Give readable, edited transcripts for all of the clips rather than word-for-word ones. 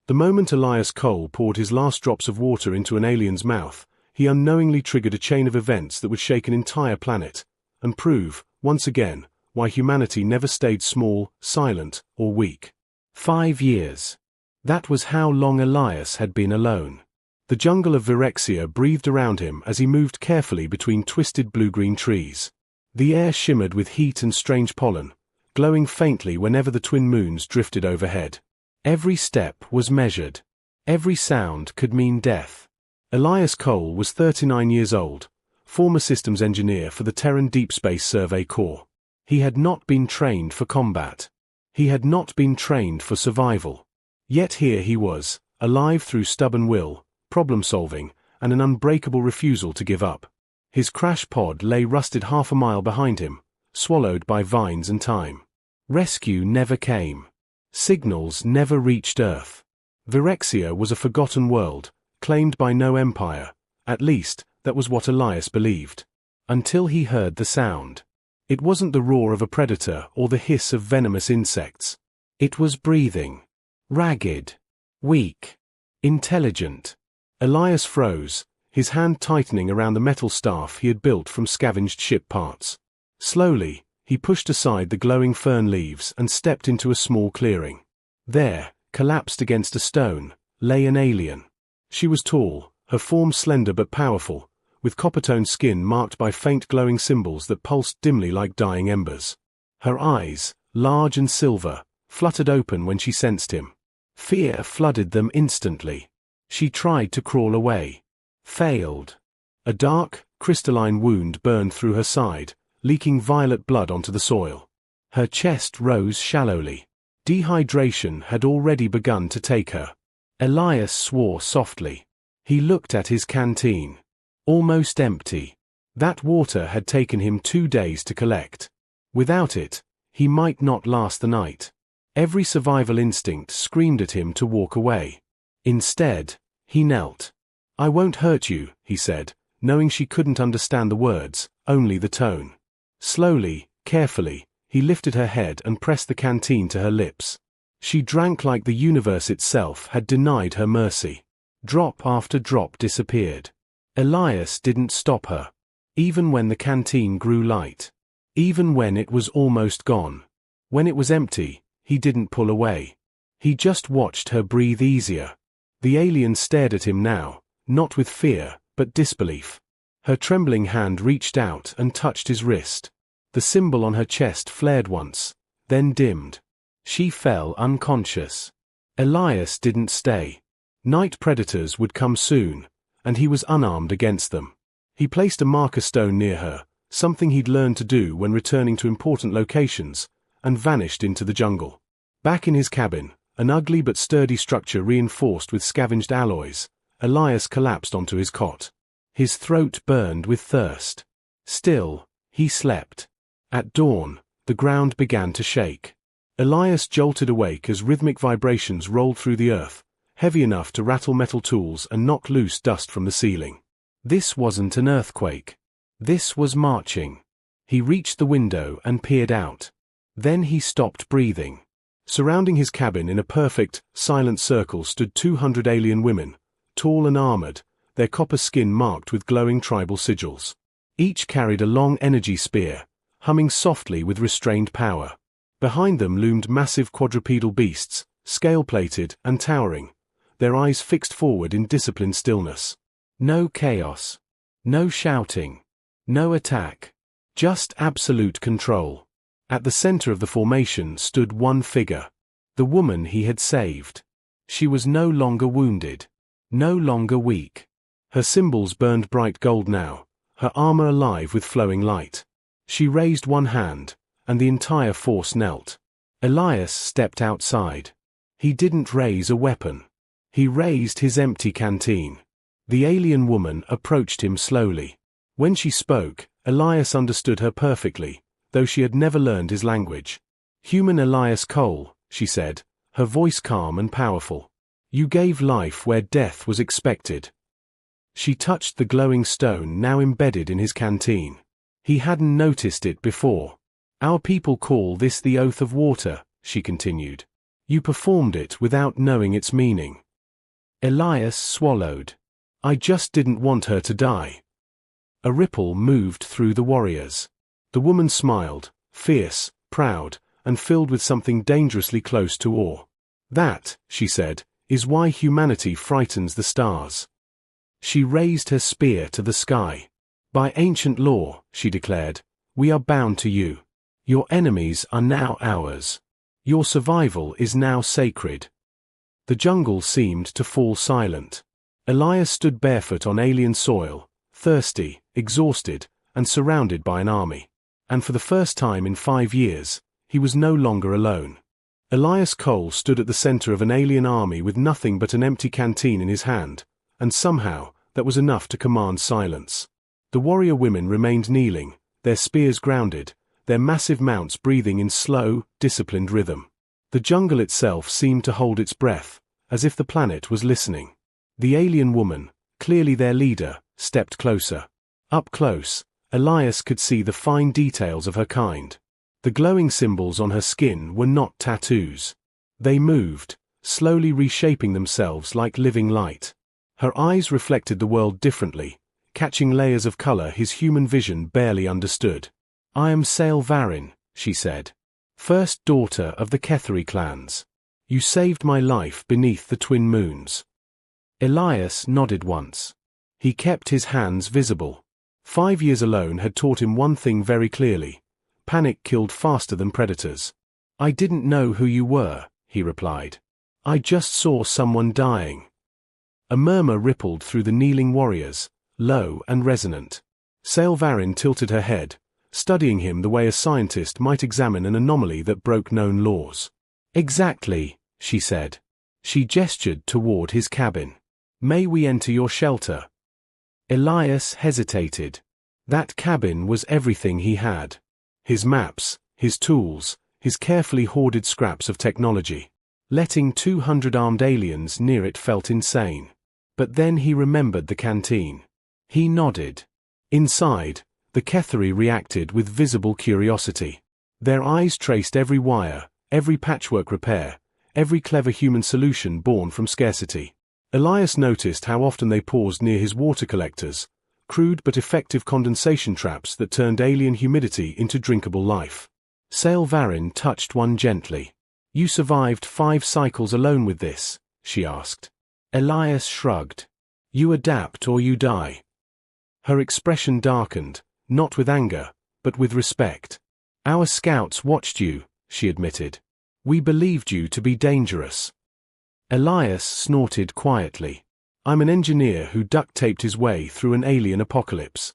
The moment Elias Cole poured his last drops of water into an alien's mouth, he unknowingly triggered a chain of events that would shake an entire planet, and prove, once again, why humanity never stayed small, silent, or weak. 5 years. That was how long Elias had been alone. The jungle of Virexia breathed around him as he moved carefully between twisted blue-green trees. The air shimmered with heat and strange pollen, glowing faintly whenever the twin moons drifted overhead. Every step was measured. Every sound could mean death. Elias Cole was 39 years old, former systems engineer for the Terran Deep Space Survey Corps. He had not been trained for combat. He had not been trained for survival. Yet here he was, alive through stubborn will, problem-solving, and an unbreakable refusal to give up. His crash pod lay rusted half a mile behind him, swallowed by vines and time. Rescue never came. Signals never reached Earth. Virexia was a forgotten world, claimed by no empire. At least, that was what Elias believed. Until he heard the sound. It wasn't the roar of a predator or the hiss of venomous insects. It was breathing. Ragged. Weak. Intelligent. Elias froze, his hand tightening around the metal staff he had built from scavenged ship parts. Slowly, he pushed aside the glowing fern leaves and stepped into a small clearing. There, collapsed against a stone, lay an alien. She was tall, her form slender but powerful, with copper-toned skin marked by faint glowing symbols that pulsed dimly like dying embers. Her eyes, large and silver, fluttered open when she sensed him. Fear flooded them instantly. She tried to crawl away. Failed. A dark, crystalline wound burned through her side, leaking violet blood onto the soil. Her chest rose shallowly. Dehydration had already begun to take her. Elias swore softly. He looked at his canteen. Almost empty. That water had taken him 2 days to collect. Without it, he might not last the night. Every survival instinct screamed at him to walk away. Instead, he knelt. "I won't hurt you," he said, knowing she couldn't understand the words, only the tone. Slowly, carefully, he lifted her head and pressed the canteen to her lips. She drank like the universe itself had denied her mercy. Drop after drop disappeared. Elias didn't stop her. Even when the canteen grew light. Even when it was almost gone. When it was empty, he didn't pull away. He just watched her breathe easier. The alien stared at him now, not with fear, but disbelief. Her trembling hand reached out and touched his wrist. The symbol on her chest flared once, then dimmed. She fell unconscious. Elias didn't stay. Night predators would come soon, and he was unarmed against them. He placed a marker stone near her, something he'd learned to do when returning to important locations, and vanished into the jungle. Back in his cabin, an ugly but sturdy structure reinforced with scavenged alloys, Elias collapsed onto his cot. His throat burned with thirst. Still, he slept. At dawn, the ground began to shake. Elias jolted awake as rhythmic vibrations rolled through the earth, heavy enough to rattle metal tools and knock loose dust from the ceiling. This wasn't an earthquake. This was marching. He reached the window and peered out. Then he stopped breathing. Surrounding his cabin in a perfect, silent circle stood 200 alien women, tall and armored, their copper skin marked with glowing tribal sigils. Each carried a long energy spear, humming softly with restrained power. Behind them loomed massive quadrupedal beasts, scale-plated and towering, their eyes fixed forward in disciplined stillness. No chaos. No shouting. No attack. Just absolute control. At the center of the formation stood one figure. The woman he had saved. She was no longer wounded. No longer weak. Her symbols burned bright gold now, her armor alive with flowing light. She raised one hand, and the entire force knelt. Elias stepped outside. He didn't raise a weapon. He raised his empty canteen. The alien woman approached him slowly. When she spoke, Elias understood her perfectly, though she had never learned his language. "Human Elias Cole," she said, her voice calm and powerful. "You gave life where death was expected." She touched the glowing stone now embedded in his canteen. He hadn't noticed it before. "Our people call this the Oath of Water," she continued. You performed it without knowing its meaning. Elias swallowed. I just didn't want her to die. A ripple moved through the warriors. The woman smiled, fierce, proud, and filled with something dangerously close to awe. That, she said, is why humanity frightens the stars. She raised her spear to the sky. By ancient law, she declared, we are bound to you. Your enemies are now ours. Your survival is now sacred. The jungle seemed to fall silent. Elias stood barefoot on alien soil, thirsty, exhausted, and surrounded by an army. And for the first time in 5 years, he was no longer alone. Elias Cole stood at the center of an alien army with nothing but an empty canteen in his hand, and somehow, that was enough to command silence. The warrior women remained kneeling, their spears grounded, their massive mounts breathing in slow, disciplined rhythm. The jungle itself seemed to hold its breath, as if the planet was listening. The alien woman, clearly their leader, stepped closer. Up close, Elias could see the fine details of her kind. The glowing symbols on her skin were not tattoos. They moved, slowly reshaping themselves like living light. Her eyes reflected the world differently, catching layers of color his human vision barely understood. I am Sail Varin, she said. First daughter of the Ketheri clans. You saved my life beneath the twin moons. Elias nodded once. He kept his hands visible. 5 years alone had taught him one thing very clearly. Panic killed faster than predators. I didn't know who you were, he replied. I just saw someone dying. A murmur rippled through the kneeling warriors, low and resonant. Sail Varin tilted her head, studying him the way a scientist might examine an anomaly that broke known laws. Exactly, she said. She gestured toward his cabin. May we enter your shelter? Elias hesitated. That cabin was everything he had. His maps, his tools, his carefully hoarded scraps of technology. Letting 200 armed aliens near it felt insane. But then he remembered the canteen. He nodded. Inside, the Ketheri reacted with visible curiosity. Their eyes traced every wire, every patchwork repair, every clever human solution born from scarcity. Elias noticed how often they paused near his water collectors, crude but effective condensation traps that turned alien humidity into drinkable life. Sail Varin touched one gently. You survived 5 cycles alone with this, she asked. Elias shrugged. You adapt or you die. Her expression darkened, not with anger, but with respect. Our scouts watched you, she admitted. We believed you to be dangerous. Elias snorted quietly. I'm an engineer who duct-taped his way through an alien apocalypse.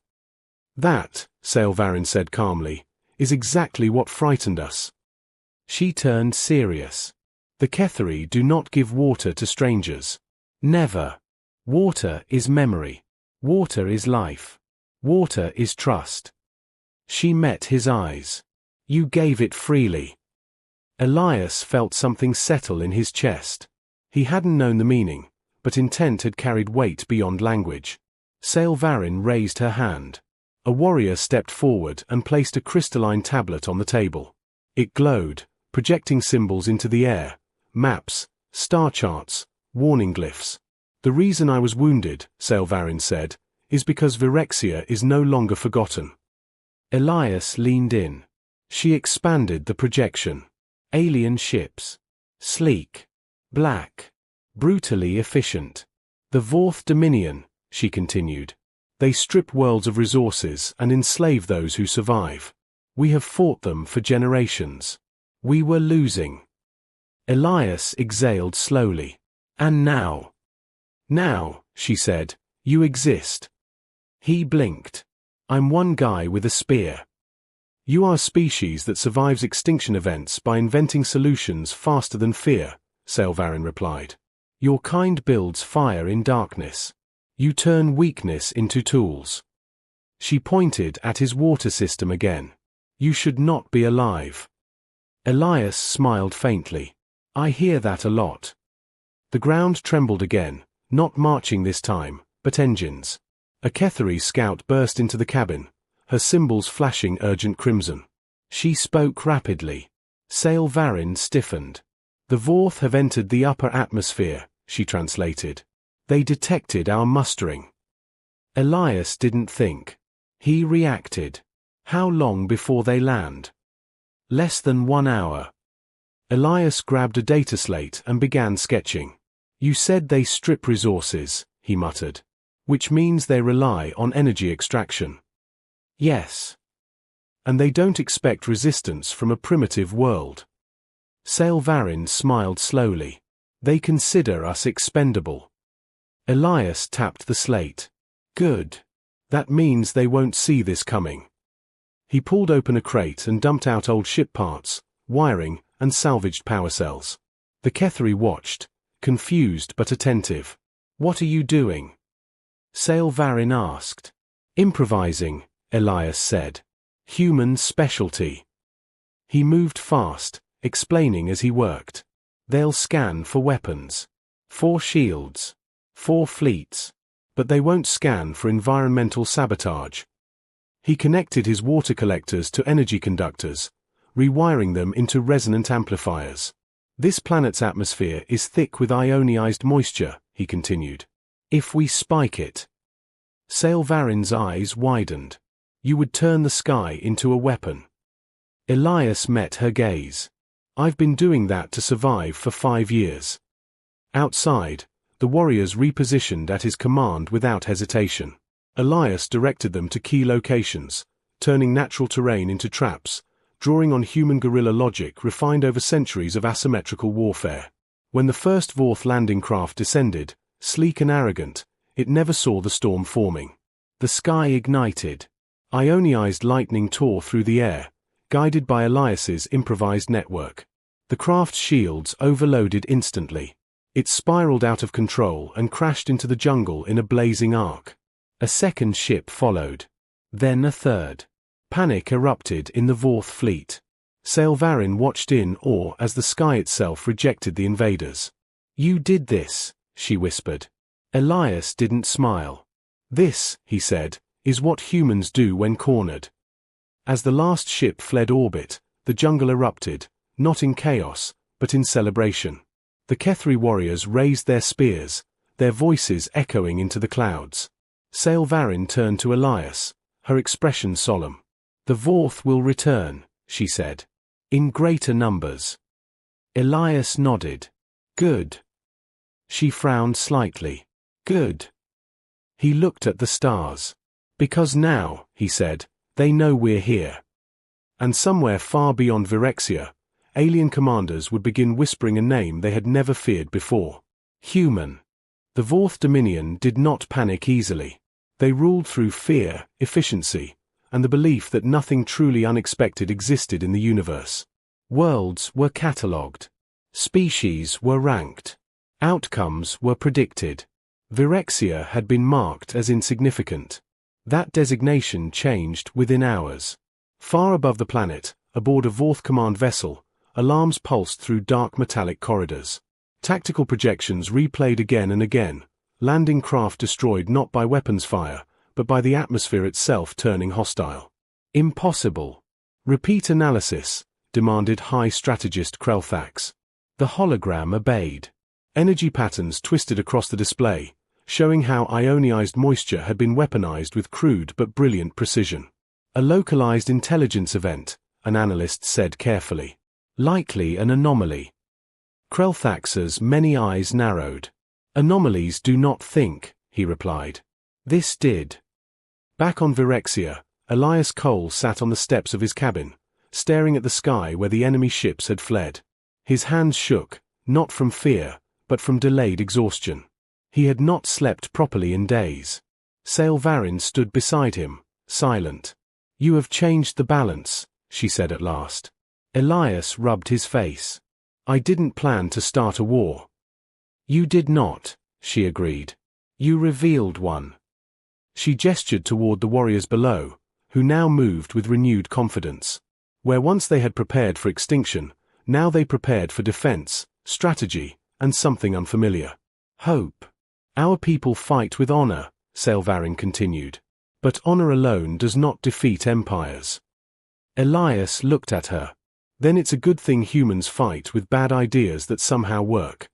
That, Sail Varin said calmly, is exactly what frightened us. She turned serious. The Ketheri do not give water to strangers. Never. Water is memory. Water is life. Water is trust. She met his eyes. You gave it freely. Elias felt something settle in his chest. He hadn't known the meaning, but intent had carried weight beyond language. Sail Varin raised her hand. A warrior stepped forward and placed a crystalline tablet on the table. It glowed, projecting symbols into the air, maps, star charts, warning glyphs. The reason I was wounded, Sail Varin said, is because Virexia is no longer forgotten. Elias leaned in. She expanded the projection. Alien ships. Sleek. Black. Brutally efficient. The Vorth Dominion, she continued. They strip worlds of resources and enslave those who survive. We have fought them for generations. We were losing. Elias exhaled slowly. And now? Now, she said, you exist. He blinked. I'm one guy with a spear. You are a species that survives extinction events by inventing solutions faster than fear, Sail Varin replied. Your kind builds fire in darkness. You turn weakness into tools. She pointed at his water system again. You should not be alive. Elias smiled faintly. I hear that a lot. The ground trembled again, not marching this time, but engines. A Ketheri scout burst into the cabin, her symbols flashing urgent crimson. She spoke rapidly. Sail Varin stiffened. The Vorth have entered the upper atmosphere, she translated. They detected our mustering. Elias didn't think. He reacted. How long before they land? Less than 1 hour. Elias grabbed a data slate and began sketching. You said they strip resources, he muttered. Which means they rely on energy extraction. Yes. And they don't expect resistance from a primitive world. Sailvarin smiled slowly. They consider us expendable. Elias tapped the slate. Good. That means they won't see this coming. He pulled open a crate and dumped out old ship parts, wiring, and salvaged power cells. The Ketheri watched, confused but attentive. What are you doing? Sailvarin asked. Improvising, Elias said. Human specialty. He moved fast, explaining as he worked. They'll scan for weapons. 4 shields. 4 fleets. But they won't scan for environmental sabotage. He connected his water collectors to energy conductors, rewiring them into resonant amplifiers. This planet's atmosphere is thick with ionized moisture, he continued. If we spike it. Sailvarin's eyes widened. You would turn the sky into a weapon. Elias met her gaze. I've been doing that to survive for 5 years. Outside, the warriors repositioned at his command without hesitation. Elias directed them to key locations, turning natural terrain into traps, drawing on human guerrilla logic refined over centuries of asymmetrical warfare. When the first Vorth landing craft descended, sleek and arrogant, it never saw the storm forming. The sky ignited. Ionized lightning tore through the air, guided by Elias's improvised network. The craft's shields overloaded instantly. It spiraled out of control and crashed into the jungle in a blazing arc. A second ship followed. Then a third. Panic erupted in the Vorth fleet. Sailvarin watched in awe as the sky itself rejected the invaders. You did this, she whispered. Elias didn't smile. This, he said, is what humans do when cornered. As the last ship fled orbit, the jungle erupted, not in chaos, but in celebration. The Ketheri warriors raised their spears, their voices echoing into the clouds. Sailvarin turned to Elias, her expression solemn. The Vorth will return, she said. In greater numbers. Elias nodded. Good. She frowned slightly. Good. He looked at the stars. Because now, he said, they know we're here. And somewhere far beyond Virexia, alien commanders would begin whispering a name they had never feared before. Human. The Vorth Dominion did not panic easily. They ruled through fear, efficiency, and the belief that nothing truly unexpected existed in the universe. Worlds were catalogued. Species were ranked. Outcomes were predicted. Virexia had been marked as insignificant. That designation changed within hours. Far above the planet, aboard a Vorth command vessel, alarms pulsed through dark metallic corridors. Tactical projections replayed again and again, landing craft destroyed not by weapons fire, but by the atmosphere itself turning hostile. Impossible. Repeat analysis, demanded High Strategist Krelthax. The hologram obeyed. Energy patterns twisted across the display, showing how ionized moisture had been weaponized with crude but brilliant precision. A localized intelligence event, an analyst said carefully. Likely an anomaly. Krelthax's many eyes narrowed. Anomalies do not think, he replied. This did. Back on Virexia, Elias Cole sat on the steps of his cabin, staring at the sky where the enemy ships had fled. His hands shook, not from fear, but from delayed exhaustion. He had not slept properly in days. Sailvarin stood beside him, silent. You have changed the balance, she said at last. Elias rubbed his face. I didn't plan to start a war. You did not, she agreed. You revealed one. She gestured toward the warriors below, who now moved with renewed confidence. Where once they had prepared for extinction, now they prepared for defense, strategy, and something unfamiliar. Hope. Our people fight with honor, Sailvarin continued. But honor alone does not defeat empires. Elias looked at her. Then it's a good thing humans fight with bad ideas that somehow work.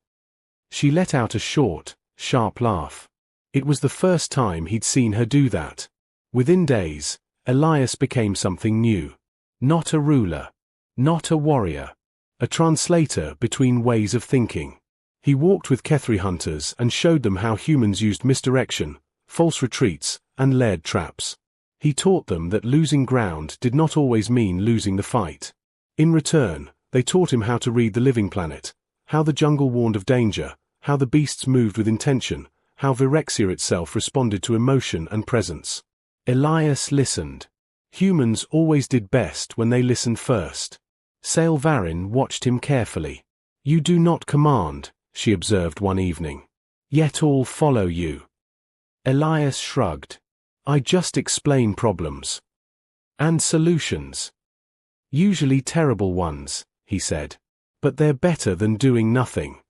She let out a short, sharp laugh. It was the first time he'd seen her do that. Within days, Elias became something new. Not a ruler. Not a warrior. A translator between ways of thinking. He walked with Kethri hunters and showed them how humans used misdirection, false retreats, and layered traps. He taught them that losing ground did not always mean losing the fight. In return, they taught him how to read the living planet, how the jungle warned of danger, how the beasts moved with intention, how Virexia itself responded to emotion and presence. Elias listened. Humans always did best when they listened first. Sailvarin watched him carefully. "You do not command," she observed one evening. "Yet all follow you." Elias shrugged. "I just explain problems. And solutions. Usually terrible ones," he said. "But they're better than doing nothing."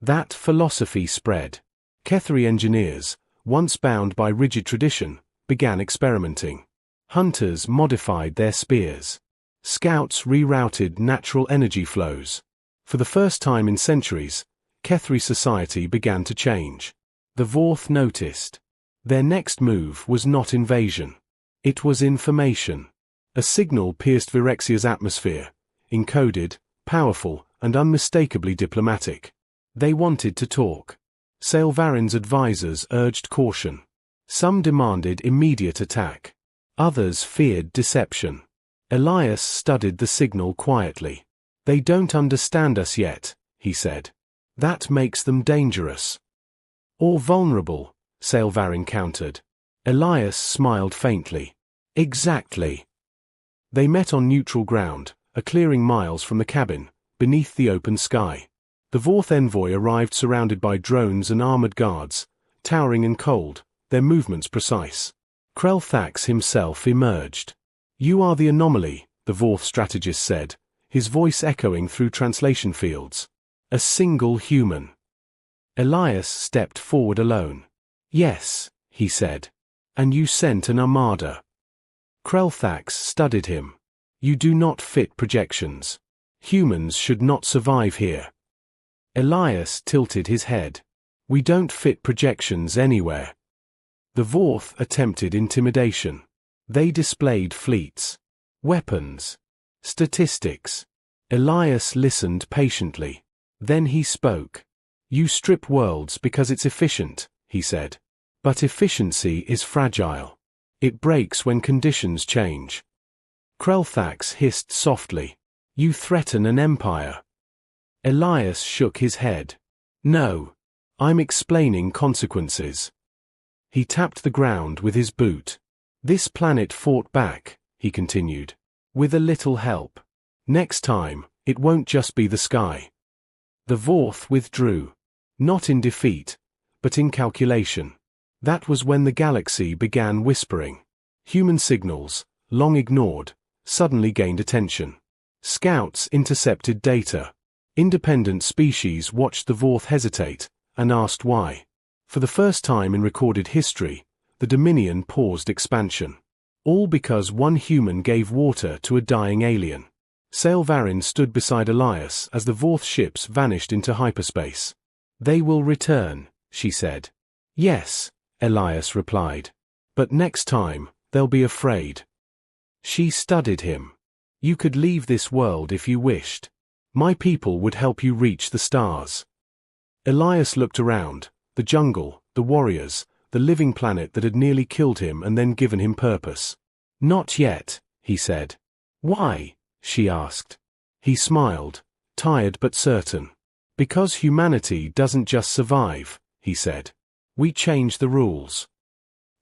That philosophy spread. Kethri engineers, once bound by rigid tradition, began experimenting. Hunters modified their spears. Scouts rerouted natural energy flows. For the first time in centuries, Kethri society began to change. The Vorth noticed. Their next move was not invasion. It was information. A signal pierced Virexia's atmosphere, encoded, powerful, and unmistakably diplomatic. They wanted to talk. Sailvarin's advisors urged caution. Some demanded immediate attack. Others feared deception. Elias studied the signal quietly. "They don't understand us yet," he said. "That makes them dangerous." "Or vulnerable," Sailvarin countered. Elias smiled faintly. "Exactly." They met on neutral ground, a clearing miles from the cabin, beneath the open sky. The Vorth envoy arrived surrounded by drones and armored guards, towering and cold, their movements precise. Krelthax himself emerged. "You are the anomaly," the Vorth strategist said, his voice echoing through translation fields. "A single human." Elias stepped forward alone. "Yes," he said. "And you sent an armada." Krelthax studied him. "You do not fit projections. Humans should not survive here." Elias tilted his head. "We don't fit projections anywhere." The Vorth attempted intimidation. They displayed fleets, weapons, statistics. Elias listened patiently. Then he spoke. "You strip worlds because it's efficient," he said. "But efficiency is fragile. It breaks when conditions change." Krelthax hissed softly. "You threaten an empire." Elias shook his head. "No. I'm explaining consequences." He tapped the ground with his boot. "This planet fought back," he continued. "With a little help. Next time, it won't just be the sky." The Vorth withdrew. Not in defeat, but in calculation. That was when the galaxy began whispering. Human signals, long ignored, suddenly gained attention. Scouts intercepted data. Independent species watched the Vorth hesitate, and asked why. For the first time in recorded history, the Dominion paused expansion. All because one human gave water to a dying alien. Sailvarin stood beside Elias as the Vorth ships vanished into hyperspace. "They will return," she said. "Yes," Elias replied. "But next time, they'll be afraid." She studied him. "You could leave this world if you wished. My people would help you reach the stars." Elias looked around, the jungle, the warriors, the living planet that had nearly killed him and then given him purpose. "Not yet," he said. "Why?" she asked. He smiled, tired but certain. "Because humanity doesn't just survive," he said. "We change the rules."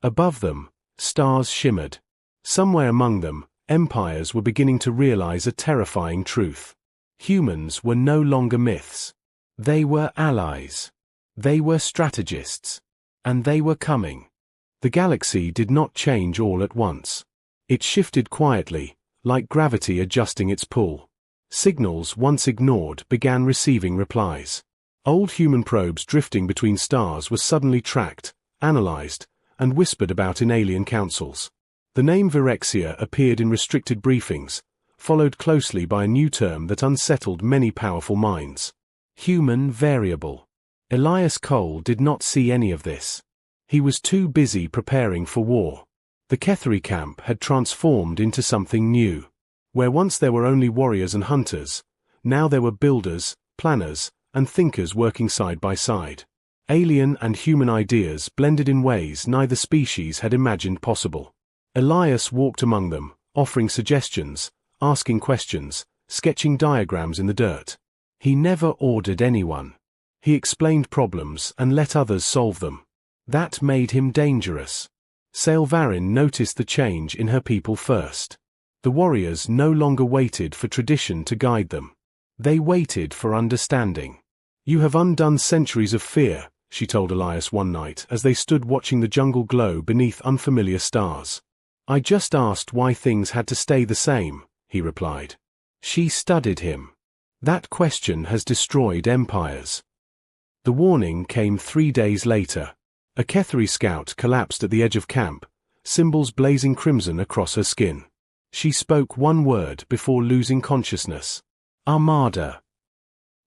Above them, stars shimmered. Somewhere among them, empires were beginning to realize a terrifying truth. Humans were no longer myths. They were allies. They were strategists. And they were coming. The galaxy did not change all at once. It shifted quietly, like gravity adjusting its pull. Signals once ignored began receiving replies. Old human probes drifting between stars were suddenly tracked, analyzed, and whispered about in alien councils. The name Virexia appeared in restricted briefings, followed closely by a new term that unsettled many powerful minds. Human variable. Elias Cole did not see any of this. He was too busy preparing for war. The Ketheri camp had transformed into something new. Where once there were only warriors and hunters, now there were builders, planners, and thinkers working side by side. Alien and human ideas blended in ways neither species had imagined possible. Elias walked among them, offering suggestions, asking questions, sketching diagrams in the dirt. He never ordered anyone. He explained problems and let others solve them. That made him dangerous. Sailvarin noticed the change in her people first. The warriors no longer waited for tradition to guide them. They waited for understanding. "You have undone centuries of fear," she told Elias one night as they stood watching the jungle glow beneath unfamiliar stars. "I just asked why things had to stay the same," he replied. She studied him. "That question has destroyed empires." The warning came 3 days later. A Ketheri scout collapsed at the edge of camp, symbols blazing crimson across her skin. She spoke one word before losing consciousness. Armada.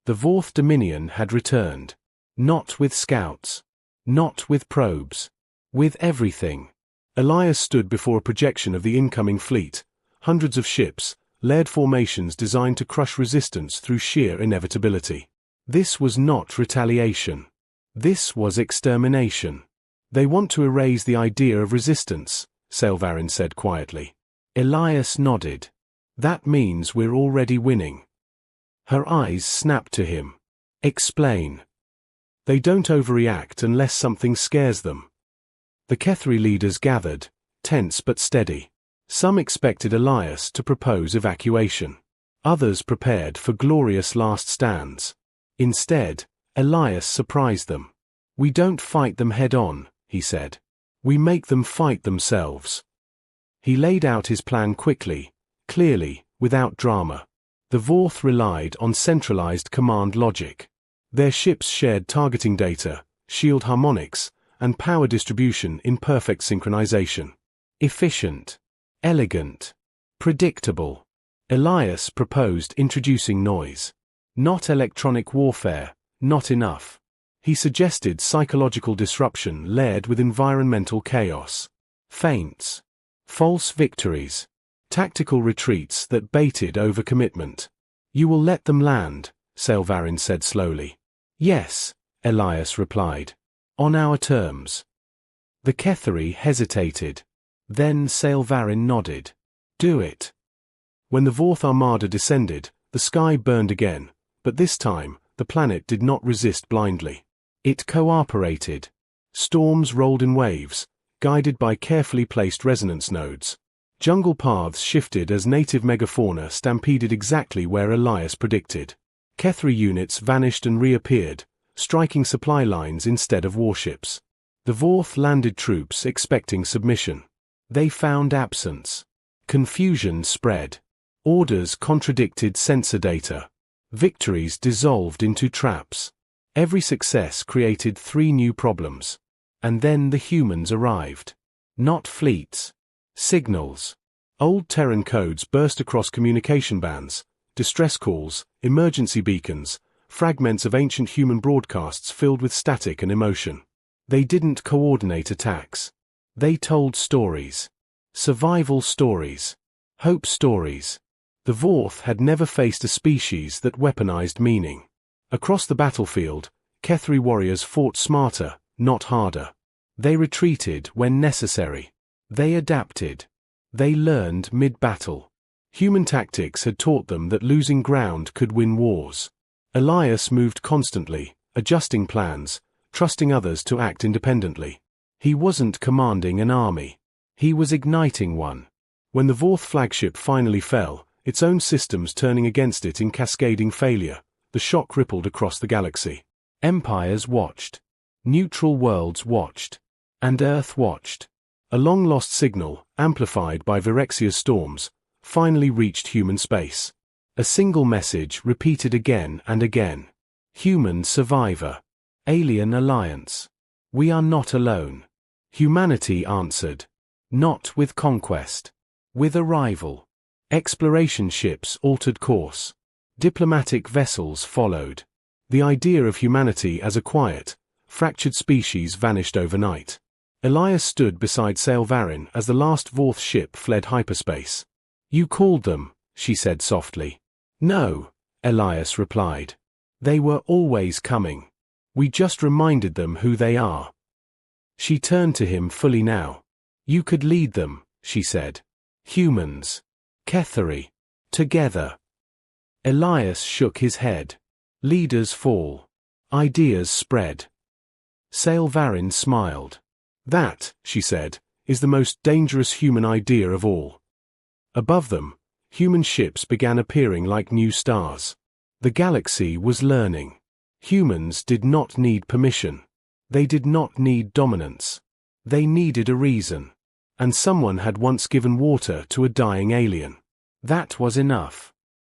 The Vorth Dominion had returned. Not with scouts. Not with probes. With everything. Elias stood before a projection of the incoming fleet, hundreds of ships, layered formations designed to crush resistance through sheer inevitability. This was not retaliation. This was extermination. "They want to erase the idea of resistance," Sailvarin said quietly. Elias nodded. "That means we're already winning." Her eyes snapped to him. "Explain." "They don't overreact unless something scares them." The Ketheri leaders gathered, tense but steady. Some expected Elias to propose evacuation. Others prepared for glorious last stands. Instead, Elias surprised them. "We don't fight them head-on," he said. "We make them fight themselves." He laid out his plan quickly, clearly, without drama. The Vorth relied on centralized command logic. Their ships shared targeting data, shield harmonics, and power distribution in perfect synchronization. Efficient. Elegant. Predictable. Elias proposed introducing noise. Not electronic warfare, not enough. He suggested psychological disruption layered with environmental chaos. Feints. False victories. Tactical retreats that baited overcommitment. "You will let them land," Sailvarin said slowly. "Yes," Elias replied. "On our terms." The Ketheri hesitated. Then Sailvarin nodded. "Do it." When the Vorth Armada descended, the sky burned again, but this time, the planet did not resist blindly. It cooperated. Storms rolled in waves, guided by carefully placed resonance nodes. Jungle paths shifted as native megafauna stampeded exactly where Elias predicted. Ketheri units vanished and reappeared, striking supply lines instead of warships. The Vorth landed troops expecting submission. They found absence. Confusion spread. Orders contradicted sensor data. Victories dissolved into traps. Every success created 3 new problems. And then the humans arrived. Not fleets. Signals. Old Terran codes burst across communication bands, distress calls, emergency beacons, fragments of ancient human broadcasts filled with static and emotion. They didn't coordinate attacks. They told stories. Survival stories. Hope stories. The Vorth had never faced a species that weaponized meaning. Across the battlefield, Ketheri warriors fought smarter, not harder. They retreated when necessary. They adapted. They learned mid-battle. Human tactics had taught them that losing ground could win wars. Elias moved constantly, adjusting plans, trusting others to act independently. He wasn't commanding an army. He was igniting one. When the Vorth flagship finally fell, its own systems turning against it in cascading failure, the shock rippled across the galaxy. Empires watched. Neutral worlds watched. And Earth watched. A long-lost signal, amplified by Virexia's storms, finally reached human space. A single message repeated again and again. Human survivor. Alien alliance. We are not alone. Humanity answered. Not with conquest. With arrival. Exploration ships altered course. Diplomatic vessels followed. The idea of humanity as a quiet, fractured species vanished overnight. Elias stood beside Sailvarin as the last Vorth ship fled hyperspace. "You called them," she said softly. "No," Elias replied. "They were always coming. We just reminded them who they are." She turned to him fully now. "You could lead them," she said. "Humans. Ketheri. Together." Elias shook his head. "Leaders fall. Ideas spread." Sailvarin smiled. "That," she said, "is the most dangerous human idea of all." Above them, human ships began appearing like new stars. The galaxy was learning. Humans did not need permission. They did not need dominance. They needed a reason. And someone had once given water to a dying alien. That was enough.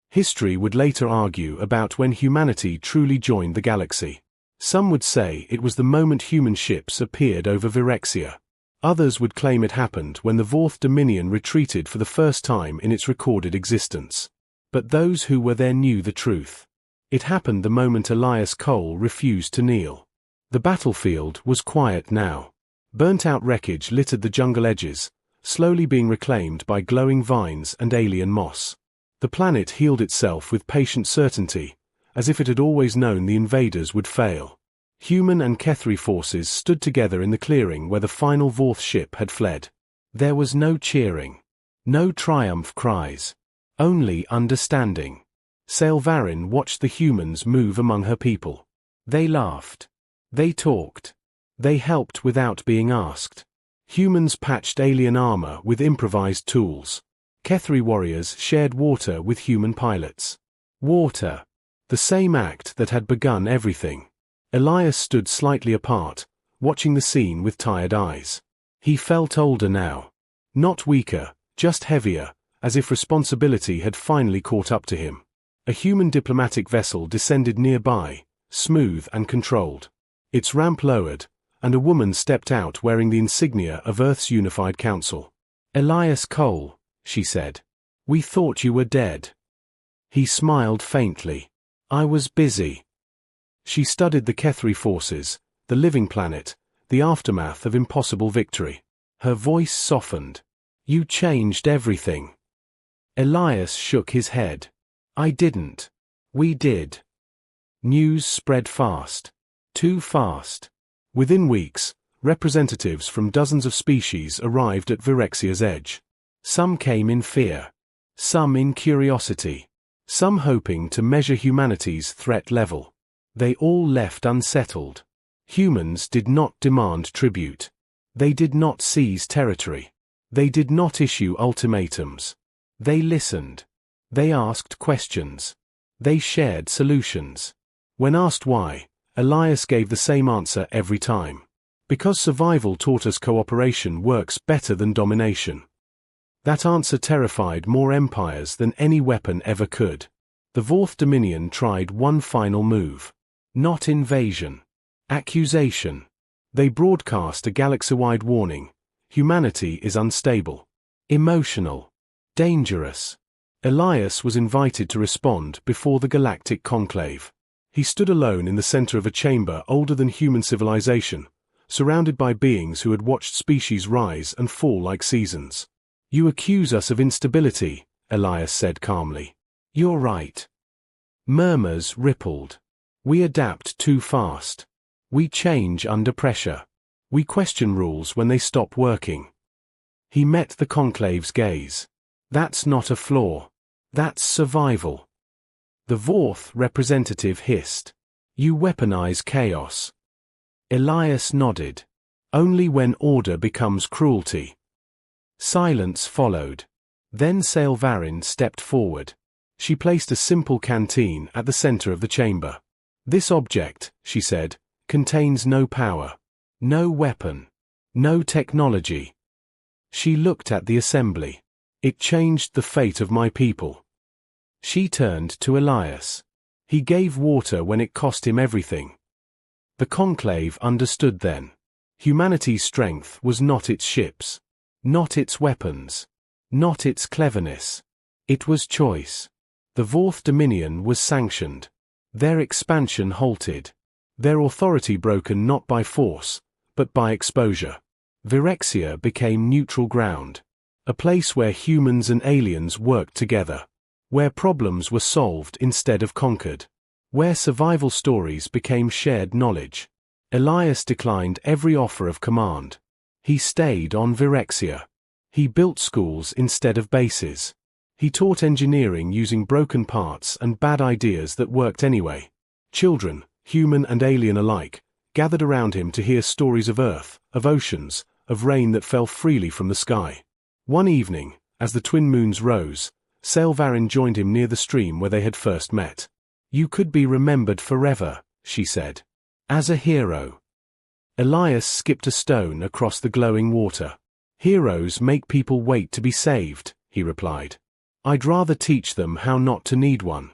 History would later argue about when humanity truly joined the galaxy. Some would say it was the moment human ships appeared over Virexia. Others would claim it happened when the Vorth Dominion retreated for the first time in its recorded existence. But those who were there knew the truth. It happened the moment Elias Cole refused to kneel. The battlefield was quiet now. Burnt-out wreckage littered the jungle edges, slowly being reclaimed by glowing vines and alien moss. The planet healed itself with patient certainty, as if it had always known the invaders would fail. Human and Ketheri forces stood together in the clearing where the final Vorth ship had fled. There was no cheering. No triumph cries. Only understanding. Sailvarin watched the humans move among her people. They laughed. They talked. They helped without being asked. Humans patched alien armor with improvised tools. Ketheri warriors shared water with human pilots. Water. The same act that had begun everything. Elias stood slightly apart, watching the scene with tired eyes. He felt older now. Not weaker, just heavier, as if responsibility had finally caught up to him. A human diplomatic vessel descended nearby, smooth and controlled. Its ramp lowered, and a woman stepped out wearing the insignia of Earth's Unified Council. "Elias Cole," she said. "We thought you were dead." He smiled faintly. "I was busy." She studied the Ketheri forces, the living planet, the aftermath of impossible victory. Her voice softened. "You changed everything." Elias shook his head. "I didn't. We did." News spread fast. Too fast. Within weeks, representatives from dozens of species arrived at Virexia's edge. Some came in fear. Some in curiosity. Some hoping to measure humanity's threat level. They all left unsettled. Humans did not demand tribute. They did not seize territory. They did not issue ultimatums. They listened. They asked questions. They shared solutions. When asked why, Elias gave the same answer every time. Because survival taught us cooperation works better than domination. That answer terrified more empires than any weapon ever could. The Vorth Dominion tried one final move. Not invasion. Accusation. They broadcast a galaxy-wide warning. Humanity is unstable. Emotional. Dangerous. Elias was invited to respond before the Galactic Conclave. He stood alone in the center of a chamber older than human civilization, surrounded by beings who had watched species rise and fall like seasons. "You accuse us of instability," Elias said calmly. "You're right." Murmurs rippled. "We adapt too fast. We change under pressure. We question rules when they stop working." He met the conclave's gaze. "That's not a flaw. That's survival." The Vorth representative hissed. "You weaponize chaos." Elias nodded. "Only when order becomes cruelty." Silence followed. Then Sailvarin stepped forward. She placed a simple canteen at the center of the chamber. "This object," she said, "contains no power. No weapon. No technology." She looked at the assembly. "It changed the fate of my people." She turned to Elias. "He gave water when it cost him everything." The conclave understood then. Humanity's strength was not its ships. Not its weapons. Not its cleverness. It was choice. The Fourth Dominion was sanctioned. Their expansion halted. Their authority broken not by force, but by exposure. Virexia became neutral ground. A place where humans and aliens worked together. Where problems were solved instead of conquered. Where survival stories became shared knowledge. Elias declined every offer of command. He stayed on Virexia. He built schools instead of bases. He taught engineering using broken parts and bad ideas that worked anyway. Children, human and alien alike, gathered around him to hear stories of Earth, of oceans, of rain that fell freely from the sky. One evening, as the twin moons rose, Sailvarin joined him near the stream where they had first met. "You could be remembered forever," she said. "As a hero." Elias skipped a stone across the glowing water. "Heroes make people wait to be saved," he replied. "I'd rather teach them how not to need one."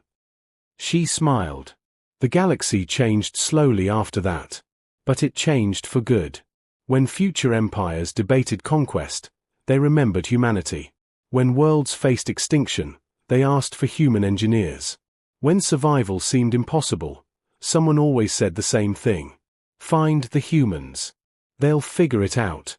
She smiled. The galaxy changed slowly after that. But it changed for good. When future empires debated conquest, they remembered humanity. When worlds faced extinction, they asked for human engineers. When survival seemed impossible, someone always said the same thing. Find the humans. They'll figure it out.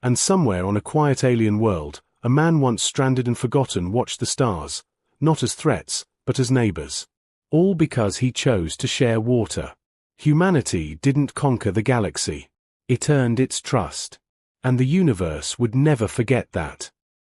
And somewhere on a quiet alien world, a man once stranded and forgotten watched the stars, not as threats, but as neighbors. All because he chose to share water. Humanity didn't conquer the galaxy. It earned its trust. And the universe would never forget that.